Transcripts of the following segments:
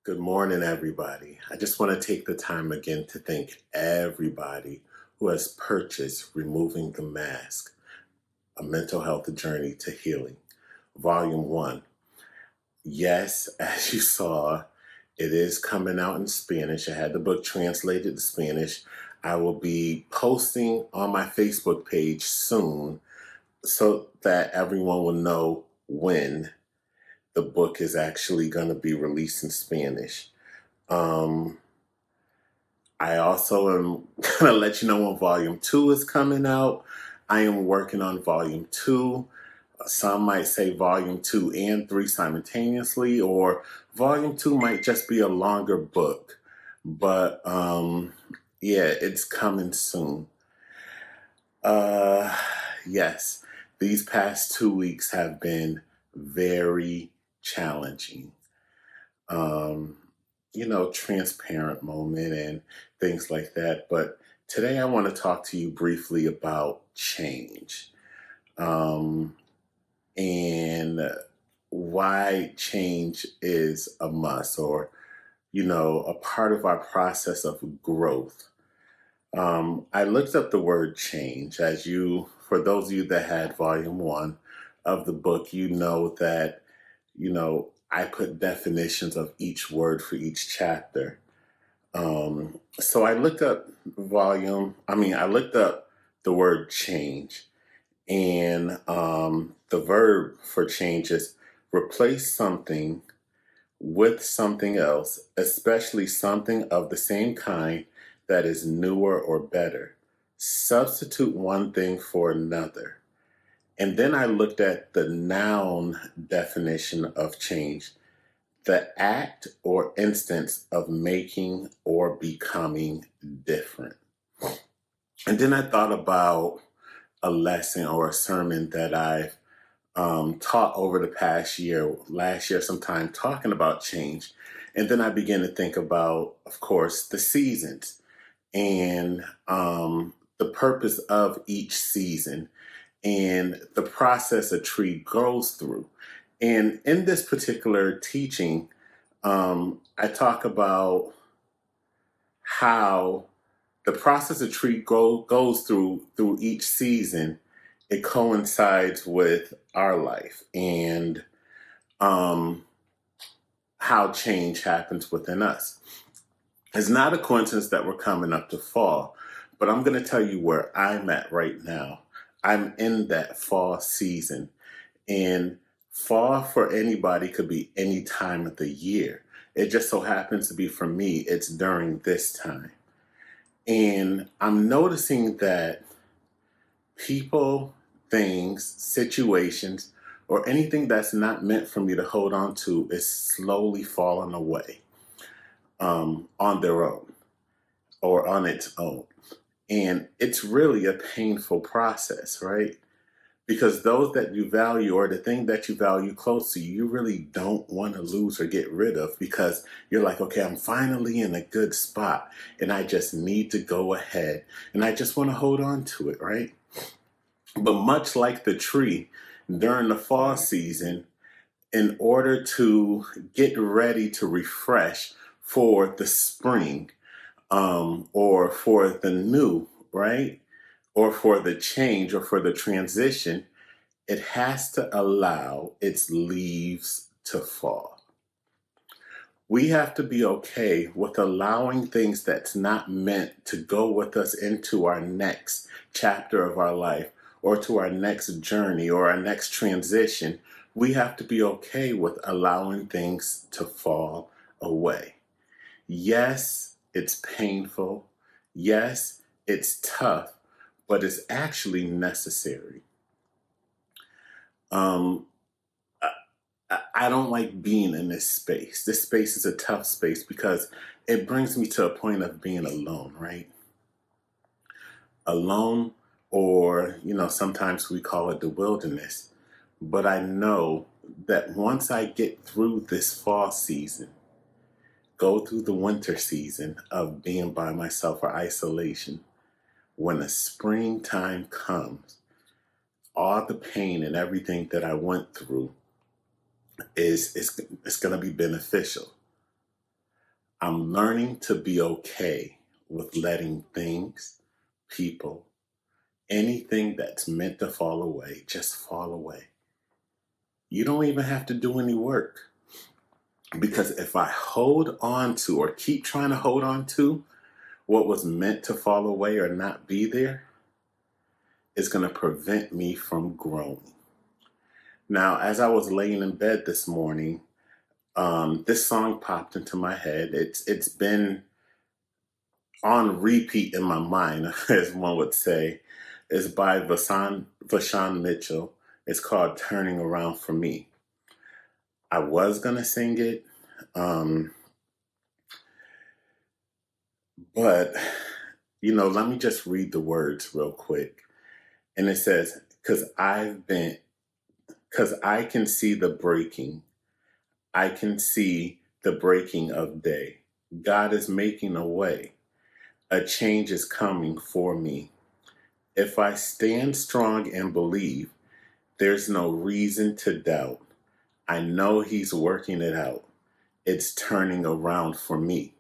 Good morning, everybody. I just want to take the time again to thank everybody who has purchased Removing the Mask, A Mental Health Journey to Healing, Volume 1. Yes, as you saw, it is coming out in Spanish. I had the book translated to Spanish. I will be posting on my Facebook page soon so that everyone will know when the book is actually going to be released in Spanish. Um, I also am going to let you know when Volume 2 is coming out. I am working on Volume 2. Some might say Volume 2 and 3 simultaneously, or Volume 2 might just be a longer book. But yeah, it's coming soon. Uh, yes, these past 2 weeks have been very challenging. Um, Transparent moment and things like that. But today I want to talk to you briefly about change um, and why change is a must or, a part of our process of growth. I looked up the word change for those of you that had volume 1 of the book, you know that I put definitions of each word for each chapter. So I looked up the word change, and the verb for change is replace something with something else, especially something of the same kind that is newer or better. Substitute one thing for another. And then I looked at the noun definition of change, the act or instance of making or becoming different. And then I thought about a lesson or a sermon that I've taught over the past year, last year sometime, talking about change. And then I began to think about, of course, the seasons and the purpose of each season and the process a tree grows through. And in this particular teaching, I talk about how the process a tree goes through each season. It coincides with our life and um, how change happens within us. It's not a coincidence that we're coming up to fall, but I'm going to tell you where I'm at right now. I'm in that fall season. And fall for anybody could be any time of the year. It just so happens to be for me, it's during this time. And I'm noticing that people, things, situations, or anything that's not meant for me to hold on to is slowly falling away on their own or on its own. And it's really a painful process, right? Because those that you value or the thing that you value close to you, you really don't want to lose or get rid of because you're like, okay, I'm finally in a good spot and I just need to go ahead and I just want to hold on to it, right? But much like the tree during the fall season, in order to get ready to refresh for the spring or for the new, right? Or for the change or for the transition, it has to allow its leaves to fall. We have to be okay with allowing things that's not meant to go with us into our next chapter of our life or to our next journey or our next transition. We have to be okay with allowing things to fall away. Yes, it's painful. Yes, it's tough, but it's actually necessary. Um, I don't like being in this space. This space is a tough space because it brings me to a point of being alone, right? Alone, or, sometimes we call it the wilderness. But I know that once I get through this fall season, go through the winter season of being by myself or isolation, when the springtime comes, all the pain and everything that I went through it's going to be beneficial. I'm learning to be okay with letting things, people, anything that's meant to fall away, just fall away. You don't even have to do any work. Because if I hold on to or keep trying to hold on to what was meant to fall away or not be there, it's going to prevent me from growing. Now, as I was laying in bed this morning, this song popped into my head. It's been on repeat in my mind, as one would say. It's by Vashawn Mitchell. It's called "Turning Around for Me." I was gonna sing it, but let me just read the words real quick. And it says, "Cause I can see the breaking. I can see the breaking of day. God is making a way. A change is coming for me. If I stand strong and believe, there's no reason to doubt. I know He's working it out. It's turning around for me."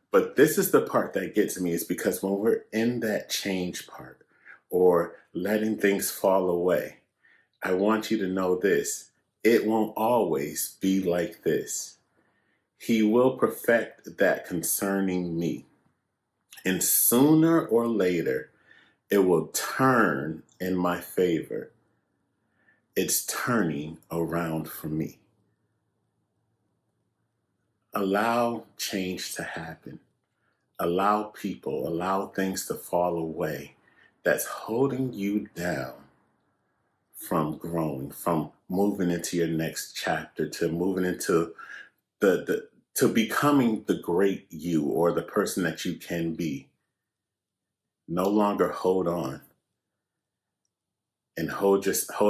But this is the part that gets me, is because when we're in that change part or letting things fall away, I want you to know this: it won't always be like this. He will perfect that concerning me. And sooner or later, it will turn in my favor. It's turning around for me. Allow change to happen. Allow people, allow things to fall away that's holding you down from growing, from moving into your next chapter, to moving into to becoming the great you, or the person that you can be. No longer hold on and hold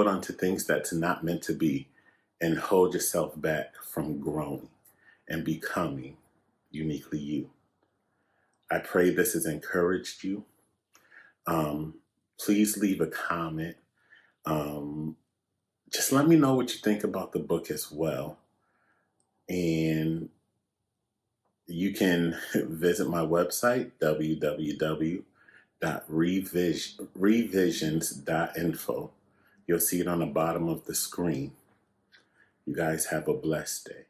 on to things that's not meant to be, and hold yourself back from growing and becoming uniquely you. I pray this has encouraged you. Please leave a comment. Just let me know what you think about the book as well. And you can visit my website, www.revisions.info. You'll see it on the bottom of the screen. You guys have a blessed day.